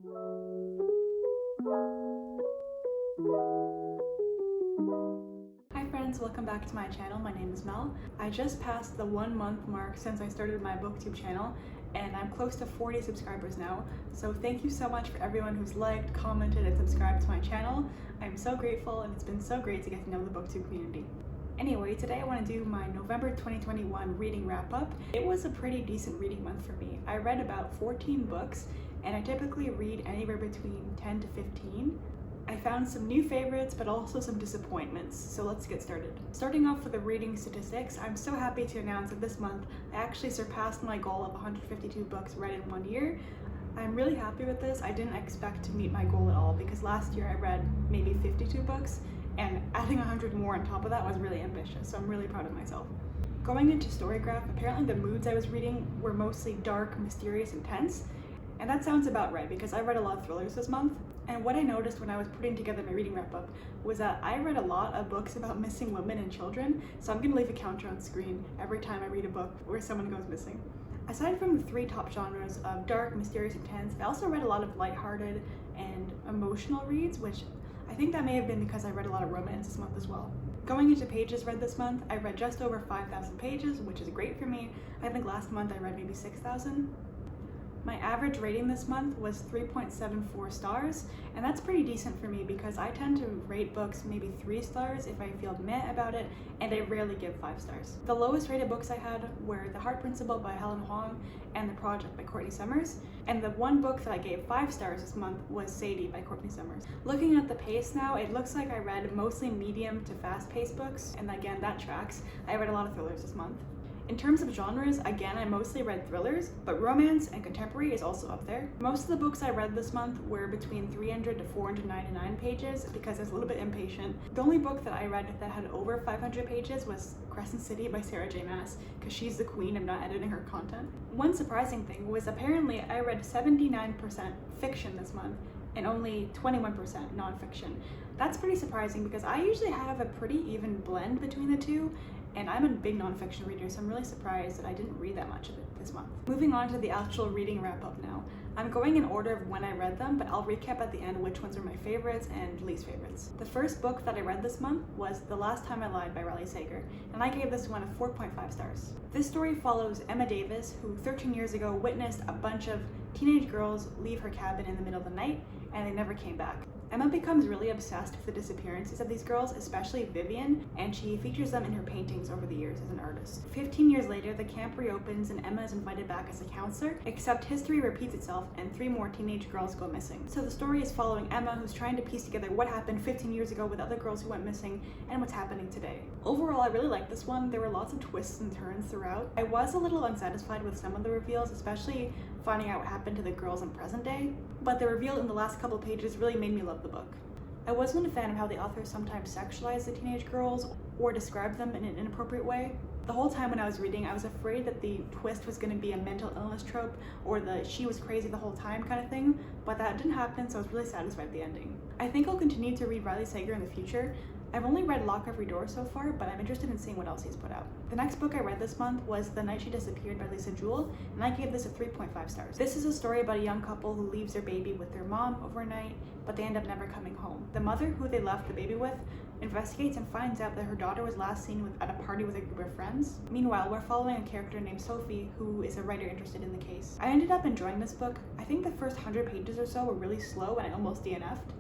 Hi friends, welcome back to my channel. My name is Mel. I just passed the 1 month mark since I started my booktube channel, and I'm close to 40 subscribers now. So thank you so much for everyone who's liked, commented, and subscribed to my channel. I'm so grateful, and it's been so great to get to know the booktube community. Anyway, today I want to do my November 2021 reading wrap up. It was a pretty decent reading month for me. I read about 14 books, and I typically read anywhere between 10 to 15. I found some new favorites, but also some disappointments, so let's get started. Starting off with the reading statistics, I'm so happy to announce that this month I actually surpassed my goal of 152 books read in 1 year. I'm really happy with this. I didn't expect to meet my goal at all because last year I read maybe 52 books, and adding 100 more on top of that was really ambitious, so I'm really proud of myself. Going into Storygraph, apparently the moods I was reading were mostly dark, mysterious, and tense, and that sounds about right because I read a lot of thrillers this month. And what I noticed when I was putting together my reading wrap-up was that I read a lot of books about missing women and children, so I'm gonna leave a counter on screen every time I read a book where someone goes missing. Aside from the three top genres of dark, mysterious, and tense, I also read a lot of lighthearted and emotional reads, which I think that may have been because I read a lot of romance this month as well. Going into pages read this month, I read just over 5,000 pages, which is great for me. I think last month I read maybe 6,000. My average rating this month was 3.74 stars, and that's pretty decent for me because I tend to rate books maybe 3 stars if I feel meh about it, and I rarely give 5 stars. The lowest rated books I had were The Heart Principle by Helen Hoang and The Project by Courtney Summers, and the one book that I gave 5 stars this month was Sadie by Courtney Summers. Looking at the pace now, it looks like I read mostly medium to fast-paced books, and again, that tracks. I read a lot of thrillers this month. In terms of genres, again, I mostly read thrillers, but romance and contemporary is also up there. Most of the books I read this month were between 300 to 499 pages because I was a little bit impatient. The only book that I read that had over 500 pages was Crescent City by Sarah J. Maas, because she's the queen of not editing her content. One surprising thing was apparently I read 79% fiction this month and only 21% nonfiction. That's pretty surprising because I usually have a pretty even blend between the two, and I'm a big nonfiction reader, so I'm really surprised that I didn't read that much of it this month. Moving on to the actual reading wrap up now. I'm going in order of when I read them, but I'll recap at the end which ones were my favorites and least favorites. The first book that I read this month was The Last Time I Lied by Riley Sager, and I gave this one a 4.5 stars. This story follows Emma Davis, who 13 years ago witnessed a bunch of teenage girls leave her cabin in the middle of the night, and they never came back. Emma becomes really obsessed with the disappearances of these girls, especially Vivian, and she features them in her paintings over the years as an artist. 15 years later, the camp reopens and Emma is invited back as a counselor, except history repeats itself and 3 more teenage girls go missing. So the story is following Emma, who's trying to piece together what happened 15 years ago with other girls who went missing and what's happening today. Overall, I really liked this one. There were lots of twists and turns throughout. I was a little unsatisfied with some of the reveals, especially finding out what happened to the girls in present day, but the reveal in the last couple pages really made me love the book. I wasn't a fan of how the author sometimes sexualized the teenage girls or described them in an inappropriate way. The whole time when I was reading, I was afraid that the twist was going to be a mental illness trope or the she was crazy the whole time kind of thing, but that didn't happen, so I was really satisfied with the ending. I think I'll continue to read Riley Sager in the future. I've only read Lock Every Door so far, but I'm interested in seeing what else he's put out. The next book I read this month was The Night She Disappeared by Lisa Jewell, and I gave this a 3.5 stars. This is a story about a young couple who leaves their baby with their mom overnight, but they end up never coming home. The mother, who they left the baby with, investigates and finds out that her daughter was last seen at a party with a group of friends. Meanwhile, we're following a character named Sophie, who is a writer interested in the case. I ended up enjoying this book. I think the first 100 pages or so were really slow and I almost DNF'd.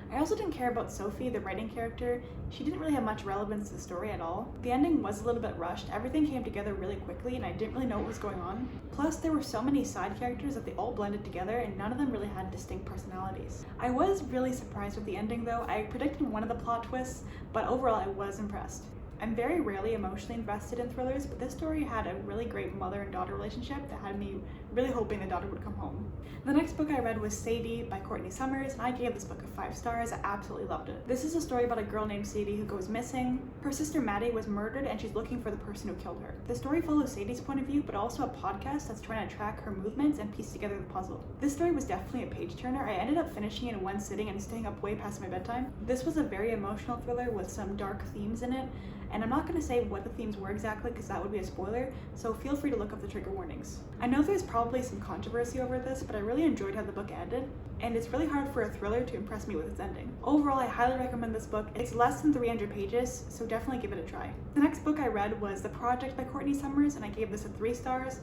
I also didn't care about Sophie, the writing character. She didn't really have much relevance to the story at all. The ending was a little bit rushed. Everything came together really quickly and I didn't really know what was going on. Plus, there were so many side characters that they all blended together and none of them really had distinct personalities. I was really surprised with the ending though. I predicted one of the plot twists, but overall I was impressed. I'm very rarely emotionally invested in thrillers, but this story had a really great mother and daughter relationship that had me really hoping the daughter would come home. The next book I read was Sadie by Courtney Summers, and I gave this book a 5 stars. I absolutely loved it. This is a story about a girl named Sadie who goes missing. Her sister Maddie was murdered and she's looking for the person who killed her. The story follows Sadie's point of view, but also a podcast that's trying to track her movements and piece together the puzzle. This story was definitely a page turner. I ended up finishing it in one sitting and staying up way past my bedtime. This was a very emotional thriller with some dark themes in it, and I'm not going to say what the themes were exactly because that would be a spoiler, so feel free to look up the trigger warnings. I know there's probably probably some controversy over this, but I really enjoyed how the book ended, and it's really hard for a thriller to impress me with its ending. Overall, I highly recommend this book. It's less than 300 pages, so definitely give it a try. The next book I read was The Project by Courtney Summers, and I gave this a 3 stars.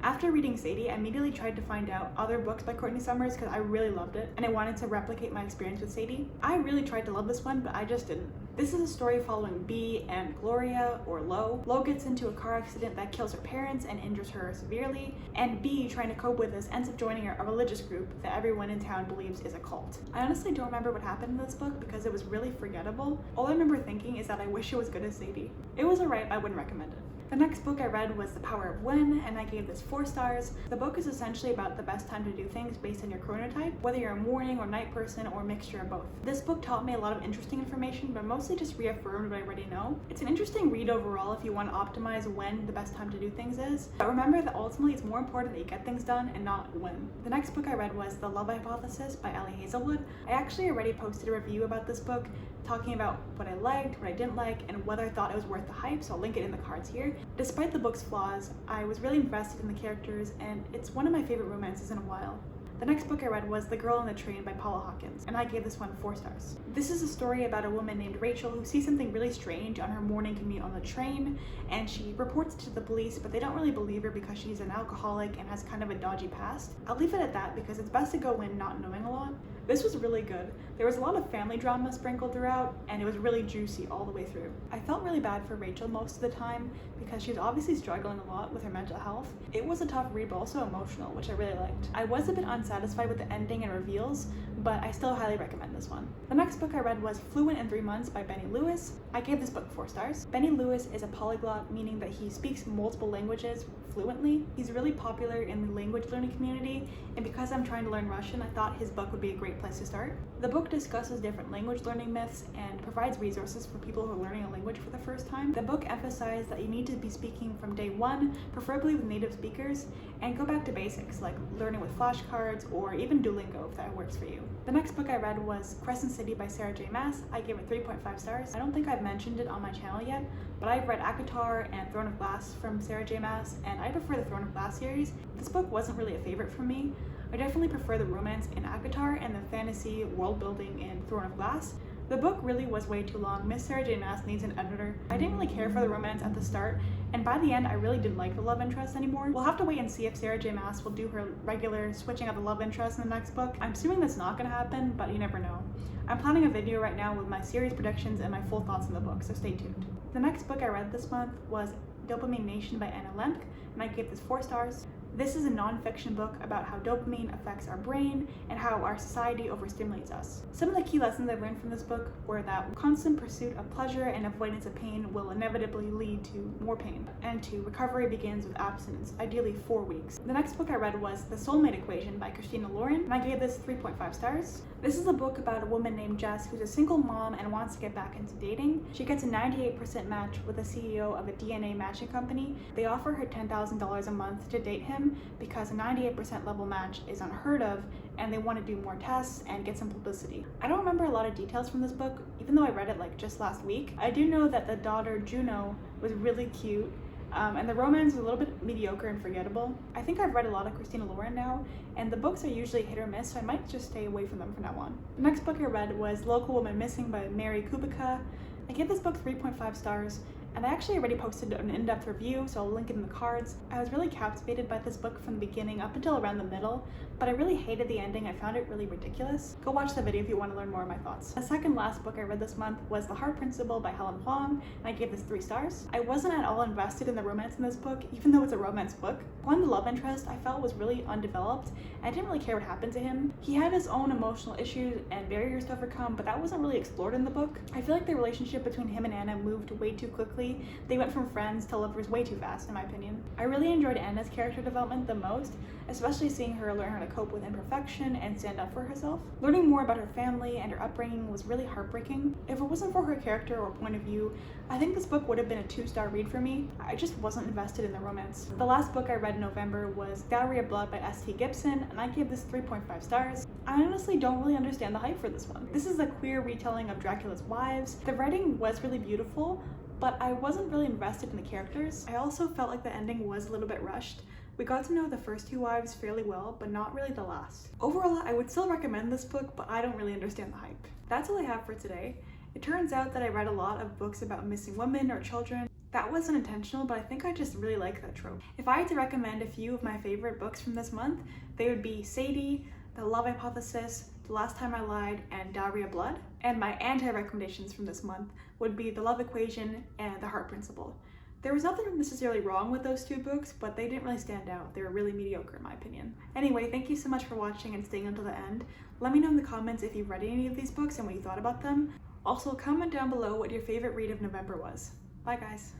After reading Sadie, I immediately tried to find out other books by Courtney Summers because I really loved it, and I wanted to replicate my experience with Sadie. I really tried to love this one, but I just didn't. This is a story following Bee and Gloria, or Lo. Lo gets into a car accident that kills her parents and injures her severely, and Bee, trying to cope with this, ends up joining a religious group that everyone in town believes is a cult. I honestly don't remember what happened in this book because it was really forgettable. All I remember thinking is that I wish it was good as Sadie. It was alright, but I wouldn't recommend it. The next book I read was The Power of When, and I gave this 4 stars. The book is essentially about the best time to do things based on your chronotype, whether you're a morning or night person or a mixture of both. This book taught me a lot of interesting information, but mostly just reaffirmed what I already know. It's an interesting read overall if you want to optimize when the best time to do things is, but remember that ultimately it's more important that you get things done and not when. The next book I read was The Love Hypothesis by Ellie Hazelwood. I actually already posted a review about this book, talking about what I liked, what I didn't like, and whether I thought it was worth the hype, so I'll link it in the cards here. Despite the book's flaws, I was really invested in the characters, and it's one of my favorite romances in a while. The next book I read was The Girl on the Train by Paula Hawkins, and I gave this one 4 stars. This is a story about a woman named Rachel who sees something really strange on her morning commute on the train, and she reports it to the police, but they don't really believe her because she's an alcoholic and has kind of a dodgy past. I'll leave it at that because it's best to go in not knowing a lot. This was really good. There was a lot of family drama sprinkled throughout, and it was really juicy all the way through. I felt really bad for Rachel most of the time because she's obviously struggling a lot with her mental health. It was a tough read, but also emotional, which I really liked. I was a bit unsatisfied with the ending and reveals, but I still highly recommend this one. The next book I read was Fluent in 3 Months by Benny Lewis. I gave this book 4 stars. Benny Lewis is a polyglot, meaning that he speaks multiple languages fluently. He's really popular in the language learning community, and because I'm trying to learn Russian, I thought his book would be a great place to start. The book discusses different language learning myths and provides resources for people who are learning a language for the first time. The book emphasized that you need to be speaking from day one, preferably with native speakers, and go back to basics like learning with flashcards or even Duolingo if that works for you. The next book I read was Crescent City by Sarah J. Maas. I gave it 3.5 stars. I don't think I've mentioned it on my channel yet, but I've read ACOTAR and Throne of Glass from Sarah J. Maas, and I prefer the Throne of Glass series. This book wasn't really a favorite for me. I definitely prefer the romance in ACOTAR and the fantasy world building in Throne of Glass. The book really was way too long. Miss Sarah J. Maas needs an editor. I didn't really care for the romance at the start, and by the end I really didn't like the love interest anymore. We'll have to wait and see if Sarah J. Maas will do her regular switching out the love interest in the next book. I'm assuming that's not gonna happen, but you never know. I'm planning a video right now with my series predictions and my full thoughts on the book, so stay tuned. The next book I read this month was Dopamine Nation by Anna Lemke, and I gave this 4 stars. This is a non-fiction book about how dopamine affects our brain and how our society overstimulates us. Some of the key lessons I learned from this book were that constant pursuit of pleasure and avoidance of pain will inevitably lead to more pain, and to recovery begins with abstinence, ideally 4 weeks. The next book I read was The Soulmate Equation by Christina Lauren, and I gave this 3.5 stars. This is a book about a woman named Jess who's a single mom and wants to get back into dating. She gets a 98% match with the CEO of a DNA matching company. They offer her $10,000 a month to date him because a 98% level match is unheard of, and they want to do more tests and get some publicity. I don't remember a lot of details from this book, even though I read it like just last week. I do know that the daughter Juno was really cute, and the romance is a little bit mediocre and forgettable. I think I've read a lot of Christina Lauren now, and the books are usually hit or miss, so I might just stay away from them from now on. The next book I read was Local Woman Missing by Mary Kubica. I gave this book 3.5 stars, and I actually already posted an in-depth review, so I'll link it in the cards. I was really captivated by this book from the beginning up until around the middle, but I really hated the ending. I found it really ridiculous. Go watch the video if you want to learn more of my thoughts. The second last book I read this month was The Heart Principle by Helen Huang, and I gave this 3 stars. I wasn't at all invested in the romance in this book, even though it's a romance book. One, the love interest I felt was really undeveloped. I didn't really care what happened to him. He had his own emotional issues and barriers to overcome, but that wasn't really explored in the book. I feel like the relationship between him and Anna moved way too quickly. They went from friends to lovers way too fast, in my opinion. I really enjoyed Anna's character development the most, especially seeing her learn how to cope with imperfection and stand up for herself. Learning more about her family and her upbringing was really heartbreaking. If it wasn't for her character or point of view, I think this book would have been a 2-star read for me. I just wasn't invested in the romance. The last book I read in November was Gallery of Blood by S.T. Gibson, and I gave this 3.5 stars. I honestly don't really understand the hype for this one. This is a queer retelling of Dracula's wives. The writing was really beautiful, but I wasn't really invested in the characters. I also felt like the ending was a little bit rushed. We got to know the first two wives fairly well, but not really the last. Overall, I would still recommend this book, but I don't really understand the hype. That's all I have for today. It turns out that I read a lot of books about missing women or children. That wasn't intentional, but I think I just really like that trope. If I had to recommend a few of my favorite books from this month, they would be Sadie, The Love Hypothesis, The Last Time I Lied, and Diary of Blood. And my anti-recommendations from this month would be The Love Equation and The Heart Principle. There was nothing necessarily wrong with those two books, but they didn't really stand out. They were really mediocre in my opinion. Anyway, thank you so much for watching and staying until the end. Let me know in the comments if you've read any of these books and what you thought about them. Also, comment down below what your favorite read of November was. Bye guys.